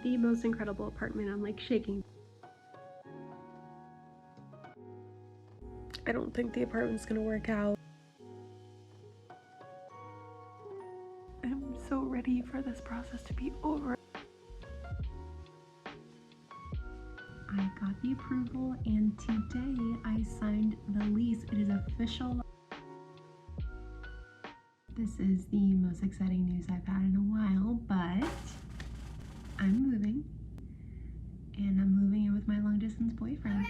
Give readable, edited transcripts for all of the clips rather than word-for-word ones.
the most incredible apartment. I'm like shaking. I don't think the apartment's gonna work out. I'm so ready for this process to be over. I got the approval and today I signed the lease. It is official. This is the most exciting news I've had in a while, but I'm moving, and I'm moving in with my long distance boyfriend.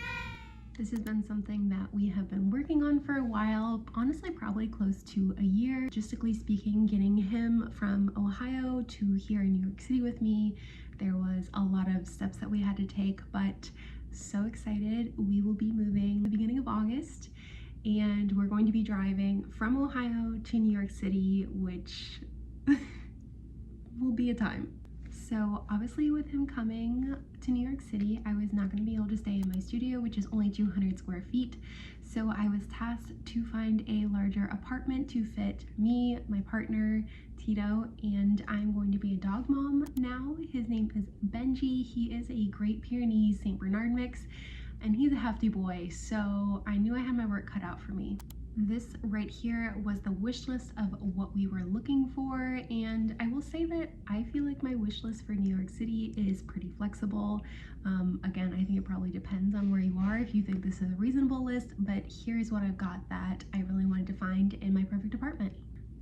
This has been something that we have been working on for a while, honestly probably close to a year. Logistically speaking, getting him from Ohio to here in New York City with me, there was a lot of steps that we had to take, but so excited. We will be moving the beginning of August, and we're going to be driving from Ohio to New York City, which will be a time. So obviously with him coming to New York City, I was not going to be able to stay in my studio, which is only 200 square feet. So I was tasked to find a larger apartment to fit me, my partner, Tito, and I'm going to be a dog mom now. His name is Benji. He is a Great Pyrenees St. Bernard mix, and he's a hefty boy, so I knew I had my work cut out for me. This right here was the wish list of what we were looking for, and I will say that I feel like my wish list for New York City is pretty flexible. Again, I think it probably depends on where you are if you think this is a reasonable list, but here's what I've got that I really wanted to find in my perfect apartment.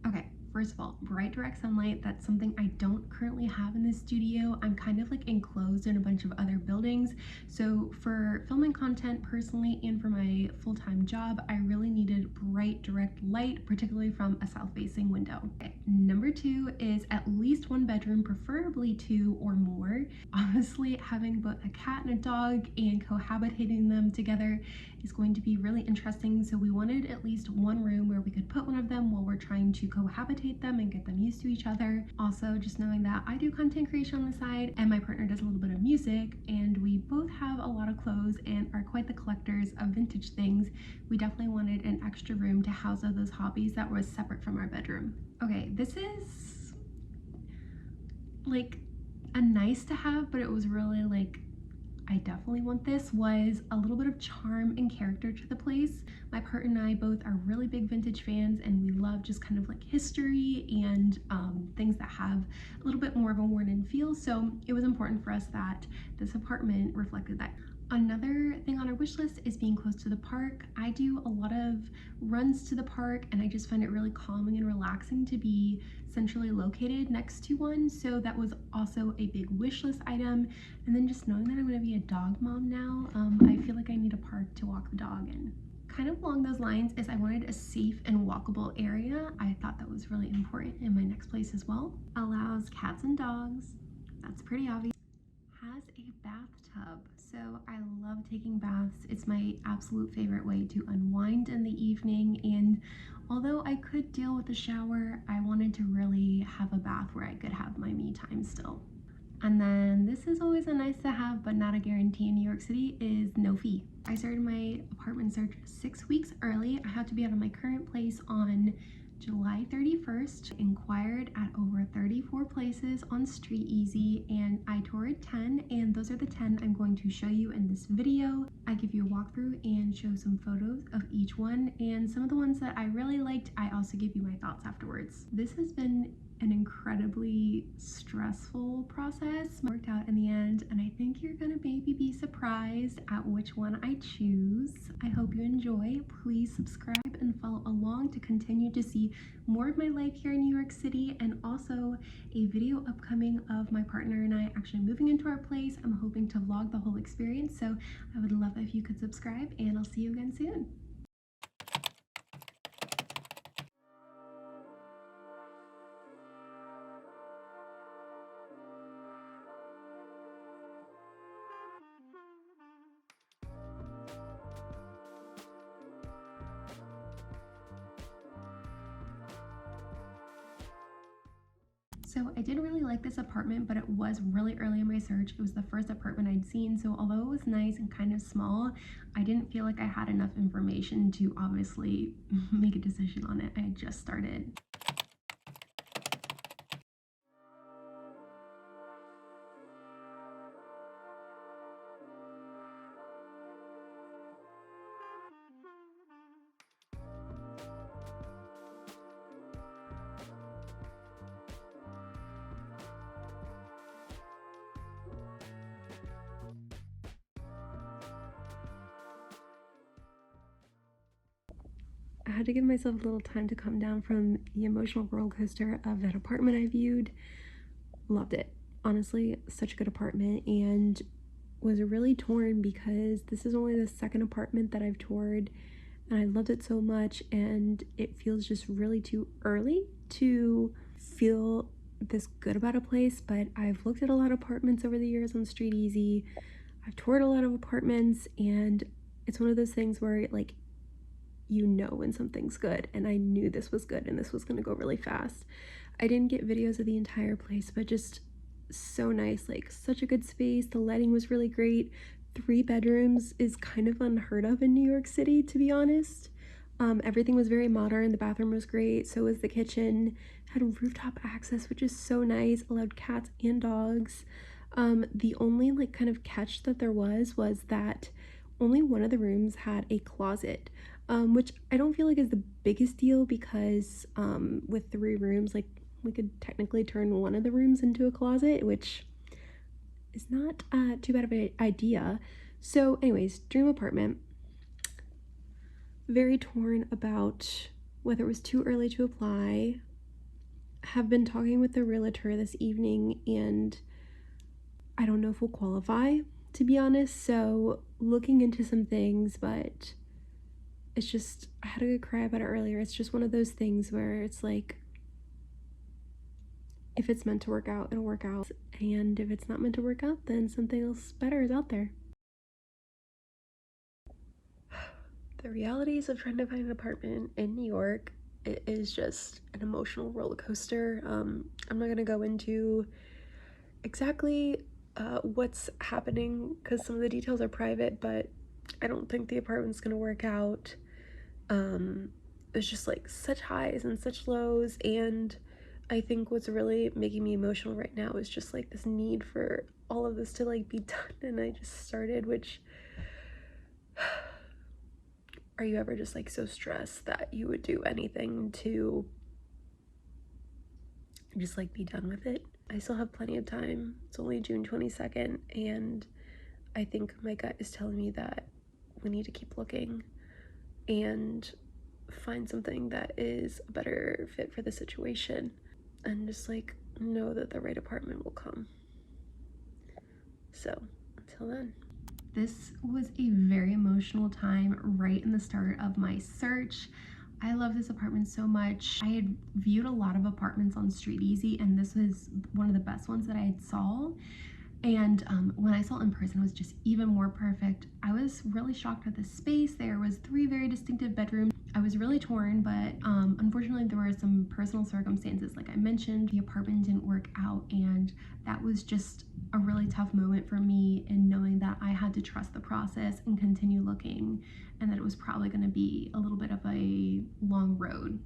Okay, first of all, bright direct sunlight. That's something I don't currently have in this studio. I'm kind of like enclosed in a bunch of other buildings. So for filming content personally and for my full-time job, I really needed bright direct light, particularly from a south-facing window. Okay. Number two is at least one bedroom, preferably two or more. Obviously, having both a cat and a dog and cohabitating them together is going to be really interesting. So we wanted at least one room where we could put one of them while we're trying to cohabitate them and get them used to each other. Also, just knowing that I do content creation on the side and my partner does a little bit of music, and we both have a lot of clothes and are quite the collectors of vintage things, we definitely wanted an extra room to house all those hobbies that was separate from our bedroom. Okay, this is like a nice to have, but it was really like, I definitely want this, was a little bit of charm and character to the place. My partner and I both are really big vintage fans, and we love just kind of like history and things that have a little bit more of a worn-in feel. So it was important for us that this apartment reflected that. Another thing on our wish list is being close to the park. I do a lot of runs to the park, and I just find it really calming and relaxing to be centrally located next to one. So that was also a big wish list item. And then just knowing that I'm going to be a dog mom now, I feel like I need a park to walk the dog in. Kind of along those lines is I wanted a safe and walkable area. I thought that was really important in my next place as well. Allows cats and dogs. That's pretty obvious. Has a bathtub. So I love taking baths. It's my absolute favorite way to unwind in the evening, and although I could deal with the shower, I wanted to really have a bath where I could have my me time still. And then this is always a nice to have but not a guarantee in New York City, is no fee. I started my apartment search 6 weeks early. I had to be out of my current place on July 31st, inquired at over 34 places on Street Easy, and I toured 10, and those are the 10 I'm going to show you in this video. I give you a walkthrough and show some photos of each one, and some of the ones that I really liked, I also give you my thoughts afterwards. This has been an incredibly stressful process. Worked out in the end, and I think you're gonna maybe be surprised at which one I choose. I hope you enjoy. Please subscribe and follow along to continue to see more of my life here in New York City, and also a video upcoming of my partner and I actually moving into our place. I'm hoping to vlog the whole experience, so I would love if you could subscribe, and I'll see you again soon. So I did really like this apartment, but it was really early in my search. It was the first apartment I'd seen, so although it was nice and kind of small, I didn't feel like I had enough information to obviously make a decision on it. I had just started. had to give myself a little time to come down from the emotional roller coaster of that apartment I viewed. Loved it. Honestly, such a good apartment, and was really torn because this is only the second apartment that I've toured, and I loved it so much, and it feels just really too early to feel this good about a place. But I've looked at a lot of apartments over the years on Street Easy. I've toured a lot of apartments, and it's one of those things where, like, you know when something's good, and I knew this was good and this was going to go really fast. I didn't get videos of the entire place, but just so nice, like such a good space. The lighting was really great. 3 bedrooms is kind of unheard of in New York City, to be honest. Everything was very modern. The bathroom was great, so was the kitchen. Had rooftop access, which is so nice. Allowed cats and dogs. The only like kind of catch that there was that only one of the rooms had a closet, which I don't feel like is the biggest deal because with 3 rooms, like, we could technically turn one of the rooms into a closet, which is not too bad of an idea. So anyways, dream apartment. Very torn about whether it was too early to apply. Have been talking with the realtor this evening, and I don't know if we'll qualify, to be honest. So looking into some things, but it's just, I had a good cry about it earlier. It's just one of those things where it's like, if it's meant to work out, it'll work out. And if it's not meant to work out, then something else better is out there. The realities of trying to find an apartment in New York, it is just an emotional roller coaster. I'm not gonna go into exactly what's happening because some of the details are private, but I don't think the apartment's gonna work out. It's just like such highs and such lows, and I think what's really making me emotional right now is just like this need for all of this to like be done, and I just started, which are you ever just like so stressed that you would do anything to just like be done with it? I still have plenty of time. It's only June 22nd, and I think my gut is telling me that we need to keep looking and find something that is a better fit for the situation, and just like know that the right apartment will come. So until then. This was a very emotional time right in the start of my search. I love this apartment so much. I had viewed a lot of apartments on Street Easy, and this was one of the best ones that I had saw. And when I saw it in person, it was just even more perfect. I was really shocked at the space. There was 3 very distinctive bedrooms. I was really torn, but unfortunately there were some personal circumstances. Like I mentioned, the apartment didn't work out, and that was just a really tough moment for me in knowing that I had to trust the process and continue looking, and that it was probably going to be a little bit of a long road.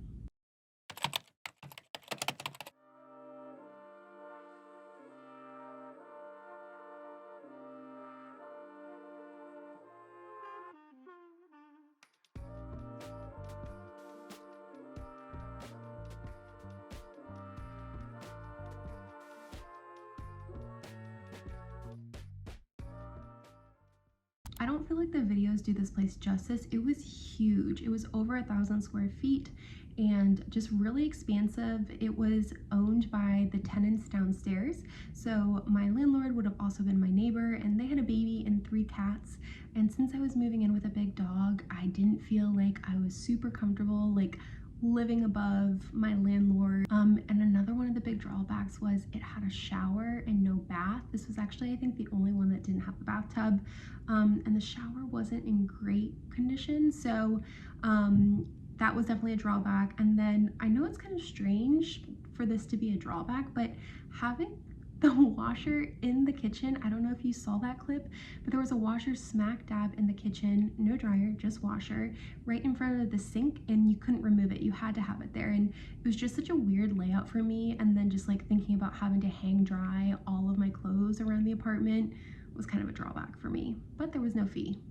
I don't feel like the videos do this place justice. It was huge. It was over 1,000 square feet and just really expansive. It was owned by the tenants downstairs. So my landlord would have also been my neighbor, and they had a baby and 3 cats. And since I was moving in with a big dog, I didn't feel like I was super comfortable like living above my landlord. And another one of the big drawbacks was it had a shower and no bath. This was actually, I think, the only one that didn't have a bathtub. And the shower wasn't in great condition, so that was definitely a drawback. And then I know it's kind of strange for this to be a drawback, but having the washer in the kitchen, I don't know if you saw that clip, but there was a washer smack dab in the kitchen, no dryer, just washer, right in front of the sink, and you couldn't remove it. You had to have it there, and it was just such a weird layout for me. And then just like thinking about having to hang dry all of my clothes around the apartment was kind of a drawback for me, but there was no fee.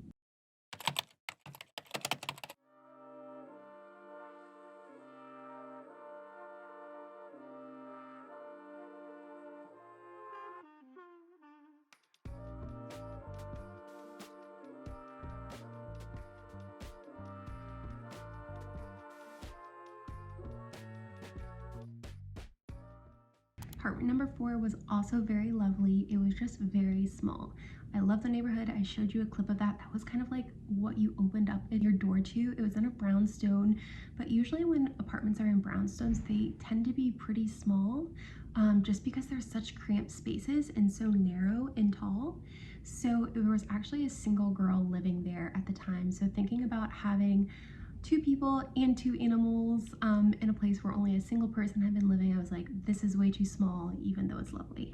Apartment number 4 was also very lovely. It was just very small. I love the neighborhood. I showed you a clip of that. That was kind of like what you opened up your door to. It was in a brownstone, but usually when apartments are in brownstones, they tend to be pretty small, just because there's such cramped spaces and so narrow and tall. So there was actually a single girl living there at the time. So thinking about having 2 people and 2 animals in a place where only a single person had been living, I was like, this is way too small, even though it's lovely.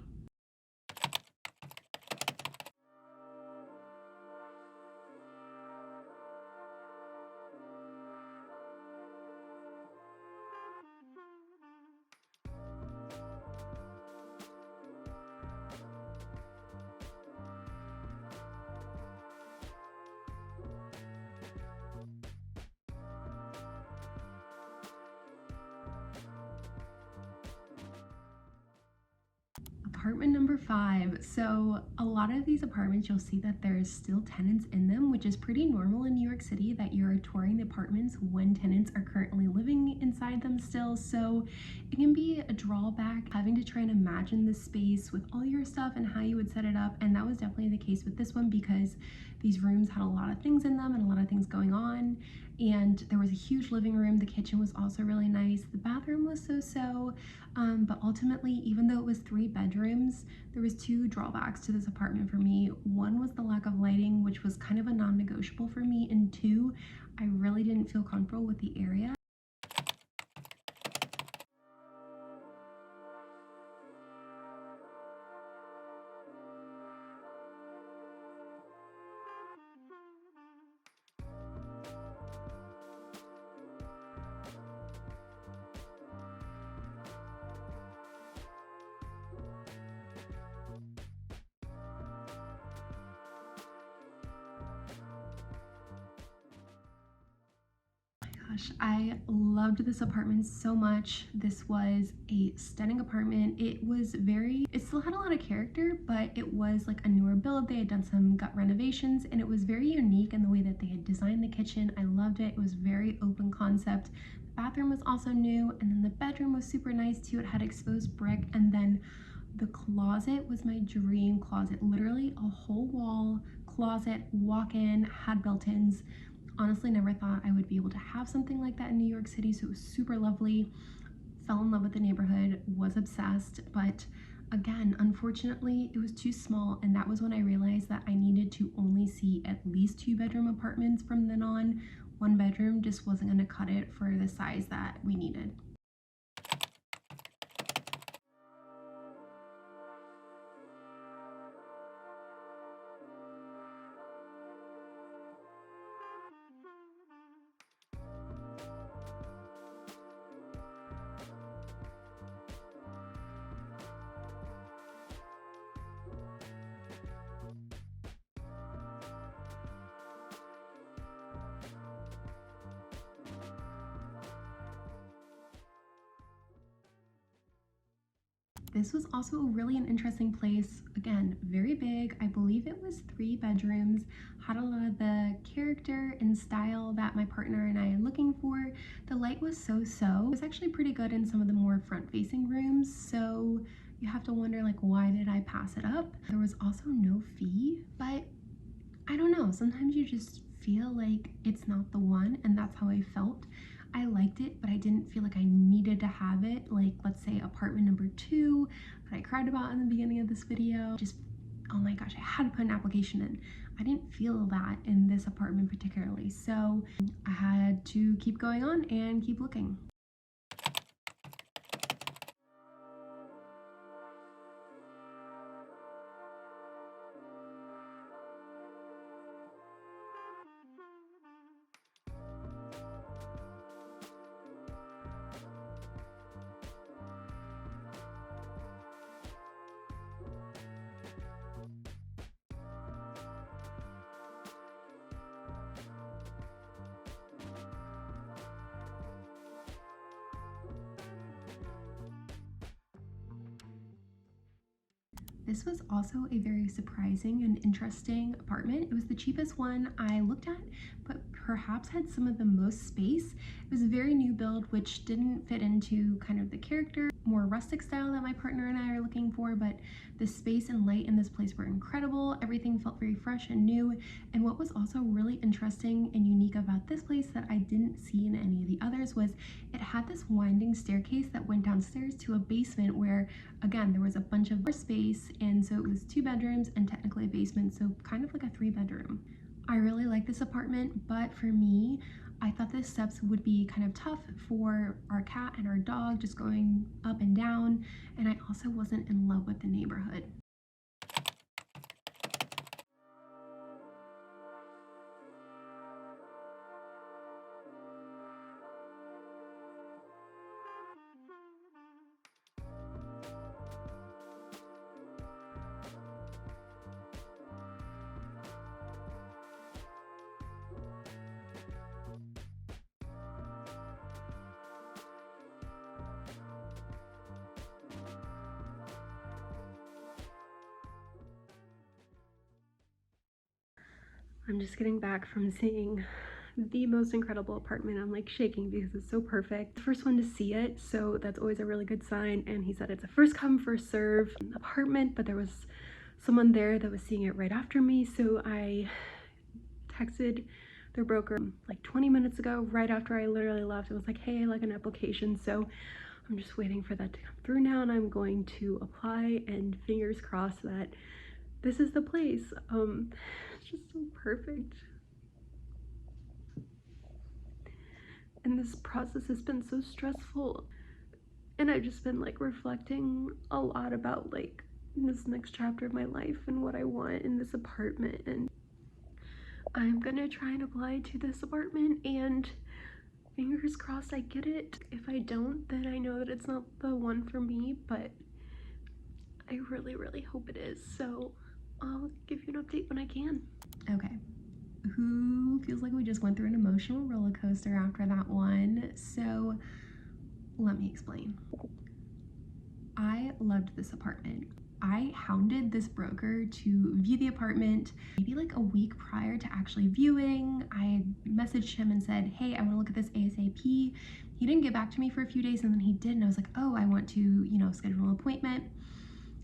Apartment number 5. So a lot of these apartments, you'll see that there's still tenants in them, which is pretty normal in New York City, that you're touring the apartments when tenants are currently living inside them still. So it can be a drawback having to try and imagine the space with all your stuff and how you would set it up. And that was definitely the case with this one, because these rooms had a lot of things in them and a lot of things going on. And there was a huge living room. The kitchen was also really nice. The bathroom was so-so. But ultimately, even though it was 3 bedrooms, there was 2 drawbacks to this apartment for me. One was the lack of lighting, which was kind of a non-negotiable for me, and 2, I really didn't feel comfortable with the area. Gosh, I loved this apartment so much. This was a stunning apartment. It still had a lot of character, but it was like a newer build. They had done some gut renovations, and it was very unique in the way that they had designed the kitchen. I loved it. It was very open concept. The bathroom was also new, and then the bedroom was super nice too. It had exposed brick, and then the closet was my dream closet. Literally a whole wall closet, walk-in, had built-ins. Honestly, never thought I would be able to have something like that in New York City, so it was super lovely. Fell in love with the neighborhood, was obsessed, but again, unfortunately, it was too small, and that was when I realized that I needed to only see at least 2-bedroom apartments from then on. 1 bedroom just wasn't going to cut it for the size that we needed. This was also really an interesting place. Again, very big. I believe it was 3 bedrooms, had a lot of the character and style that my partner and I are looking for. The light was so-so. It was actually pretty good in some of the more front-facing rooms, so you have to wonder, like, why did I pass it up? There was also no fee, but I don't know, sometimes you just feel like it's not the one, and that's how I felt. I liked it, but I didn't feel like I needed to have it. Like, let's say apartment number 2 that I cried about in the beginning of this video. Just, oh my gosh, I had to put an application in. I didn't feel that in this apartment particularly, so I had to keep going on and keep looking. This was also a very surprising and interesting apartment. It was the cheapest one I looked at, but perhaps had some of the most space. It was a very new build, which didn't fit into kind of the character more rustic style that my partner and I are looking for, but the space and light in this place were incredible. Everything felt very fresh and new. And what was also really interesting and unique about this place that I didn't see in any of the others was it had this winding staircase that went downstairs to a basement where, again, there was a bunch of space, and so it was 2 bedrooms and technically a basement, so kind of like a 3-bedroom. I really like this apartment, but for me, I thought the steps would be kind of tough for our cat and our dog just going up and down, and I also wasn't in love with the neighborhood. I'm just getting back from seeing the most incredible apartment. I'm like shaking because it's so perfect. First one to see it, so that's always a really good sign. And he said it's a first come, first serve apartment, but there was someone there that was seeing it right after me. So I texted their broker like 20 minutes ago, right after I literally left. It was like, hey, I like an application. So I'm just waiting for that to come through now, and I'm going to apply, and fingers crossed that this is the place. It's just so perfect. And this process has been so stressful, and I've just been like reflecting a lot about like this next chapter of my life and what I want in this apartment. And I'm gonna try and apply to this apartment, and fingers crossed I get it. If I don't, then I know that it's not the one for me, but I really hope it is. So I'll give you an update when I can. Okay, who feels like we just went through an emotional roller coaster after that one? So let me explain. I loved this apartment. I hounded this broker to view the apartment maybe like a week prior to actually viewing. I had messaged him and said, hey, I want to look at this ASAP. He didn't get back to me for a few days, and then he did, and I was like, oh, I want to, schedule an appointment.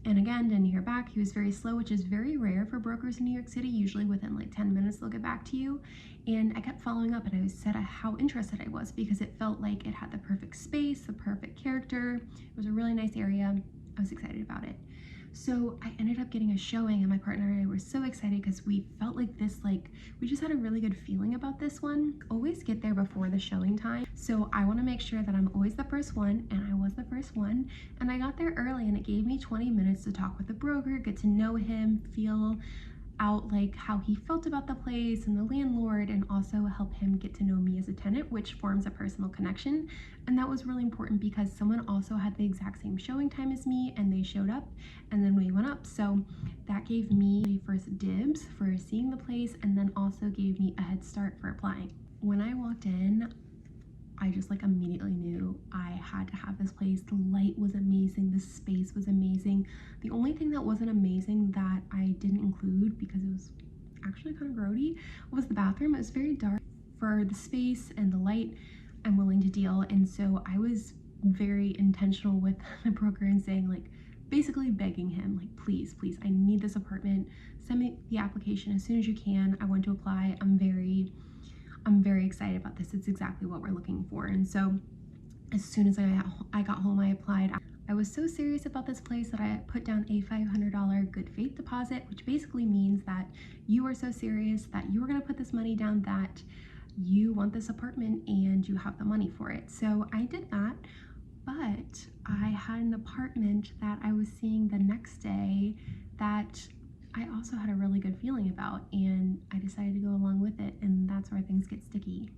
And again, didn't hear back. He was very slow, which is very rare for brokers in New York City. Usually within like 10 minutes, they'll get back to you. And I kept following up, and I said how interested I was because it felt like it had the perfect space, the perfect character. It was a really nice area. I was excited about it. So I ended up getting a showing, and my partner and I were so excited because we felt like we just had a really good feeling about this one. Always get there before the showing time. So I want to make sure that I'm always the first one, and I was the first one. And I got there early, and it gave me 20 minutes to talk with the broker, get to know him, feel out like how he felt about the place and the landlord, and also help him get to know me as a tenant, which forms a personal connection. And that was really important because someone also had the exact same showing time as me, and they showed up, and then we went up. So that gave me first dibs for seeing the place, and then also gave me a head start for applying. When I walked in, I just like immediately knew I had to have this place. The light was amazing, the space was amazing. The only thing that wasn't amazing that I didn't include because it was actually kind of grody was the bathroom. It was very dark. For the space and the light, I'm willing to deal. And so I was very intentional with the broker and saying, like, basically begging him, like, please, I need this apartment. Send me the application as soon as you can. I want to apply. I'm very excited about this. It's exactly what we're looking for. And so as soon as I got home, I applied. I was so serious about this place that I put down a $500 good faith deposit, which basically means that you are so serious that you are going to put this money down that you want this apartment and you have the money for it. So I did that, but I had an apartment that I was seeing the next day that I also had a really good feeling about, and I decided to go along with it, and that's where things get sticky.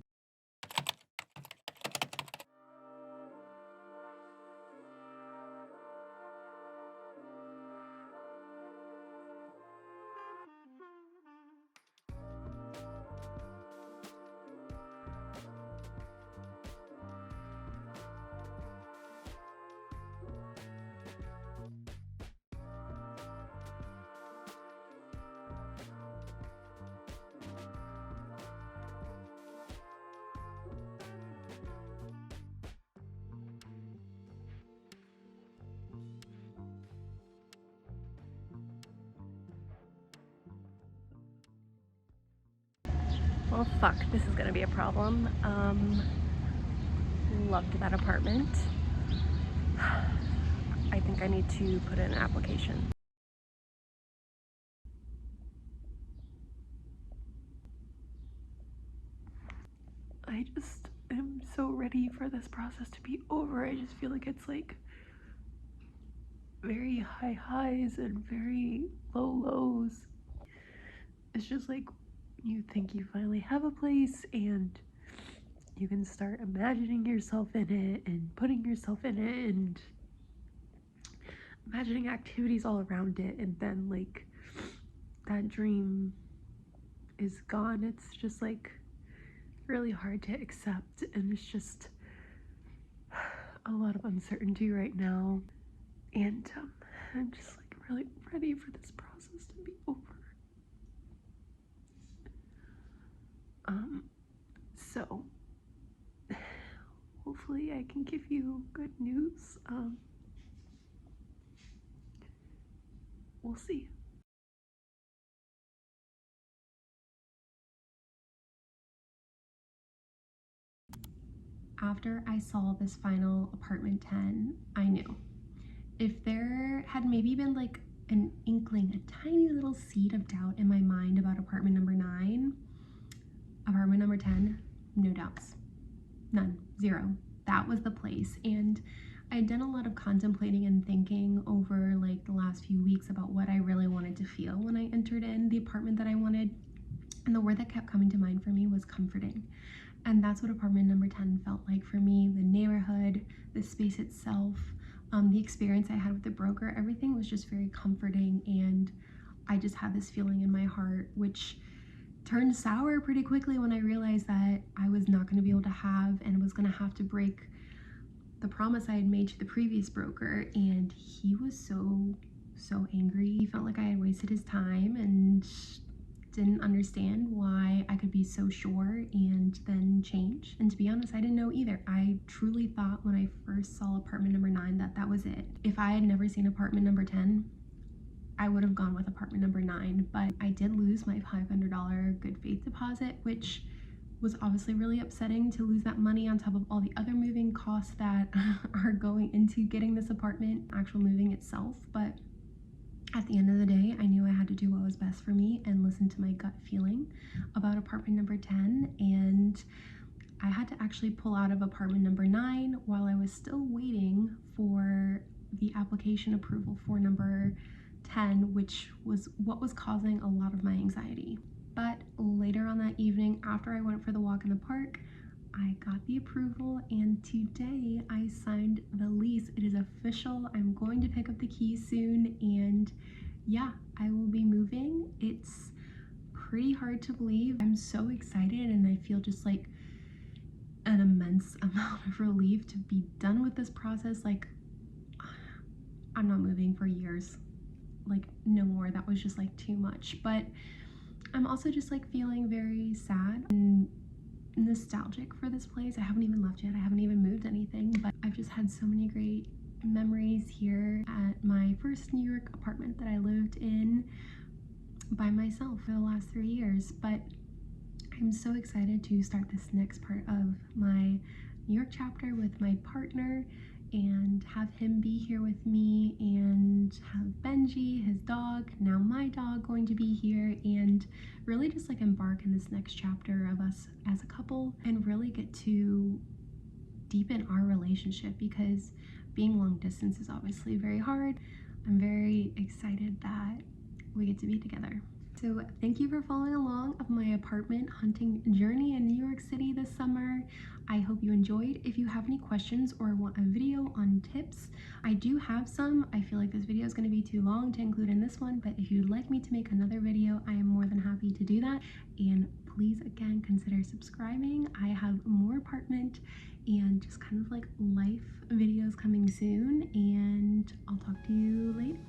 Well, fuck, this is gonna be a problem. Loved that apartment. I think I need to put in an application. I just am so ready for this process to be over. I just feel like it's like very high highs and very low lows. It's just like you think you finally have a place and you can start imagining yourself in it and putting yourself in it and imagining activities all around it, and then like that dream is gone. It's just like really hard to accept, and it's just a lot of uncertainty right now, and I'm just like really ready for this process to be over. So hopefully I can give you good news. We'll see. After I saw this final apartment 10, I knew. If there had maybe been like an inkling, a tiny little seed of doubt in my mind about apartment number 9, apartment number 10, no doubts. None. Zero. That was the place. And I had done a lot of contemplating and thinking over like the last few weeks about what I really wanted to feel when I entered in the apartment that I wanted. And the word that kept coming to mind for me was comforting. And that's what apartment number 10 felt like for me. The neighborhood, the space itself, the experience I had with the broker, everything was just very comforting. And I just had this feeling in my heart, which turned sour pretty quickly when I realized that I was not going to be able to have and was going to have to break the promise I had made to the previous broker. And he was so angry. He felt like I had wasted his time and didn't understand why I could be so sure and then change. And to be honest, I didn't know either. I truly thought when I first saw apartment number 9 that that was it. If I had never seen apartment number 10, I would have gone with apartment number 9, but I did lose my $500 good faith deposit, which was obviously really upsetting to lose that money on top of all the other moving costs that are going into getting this apartment, actual moving itself. But at the end of the day, I knew I had to do what was best for me and listen to my gut feeling about apartment number 10. And I had to actually pull out of apartment number 9 while I was still waiting for the application approval for number 10, which was what was causing a lot of my anxiety. But later on that evening, after I went for the walk in the park, I got the approval, and today I signed the lease. It is official. I'm going to pick up the keys soon, and yeah, I will be moving. It's pretty hard to believe. I'm so excited, and I feel just like an immense amount of relief to be done with this process. Like, I'm not moving for years. Like, no more. That was just like too much. But I'm also just like feeling very sad and nostalgic for this place. I haven't even left yet. I haven't even moved anything, but I've just had so many great memories here at my first New York apartment that I lived in by myself for the last 3 years. But I'm so excited to start this next part of my New York chapter with my partner and have him be here with me, and have Benji, his dog, now my dog, going to be here, and really just like embark in this next chapter of us as a couple and really get to deepen our relationship, because being long distance is obviously very hard. I'm very excited that we get to be together. So thank you for following along of my apartment hunting journey in New York City this summer. I hope you enjoyed. If you have any questions or want a video on tips, I do have some. I feel like this video is going to be too long to include in this one, but if you'd like me to make another video, I am more than happy to do that. And please, again, consider subscribing. I have more apartment and just kind of like life videos coming soon, and I'll talk to you later.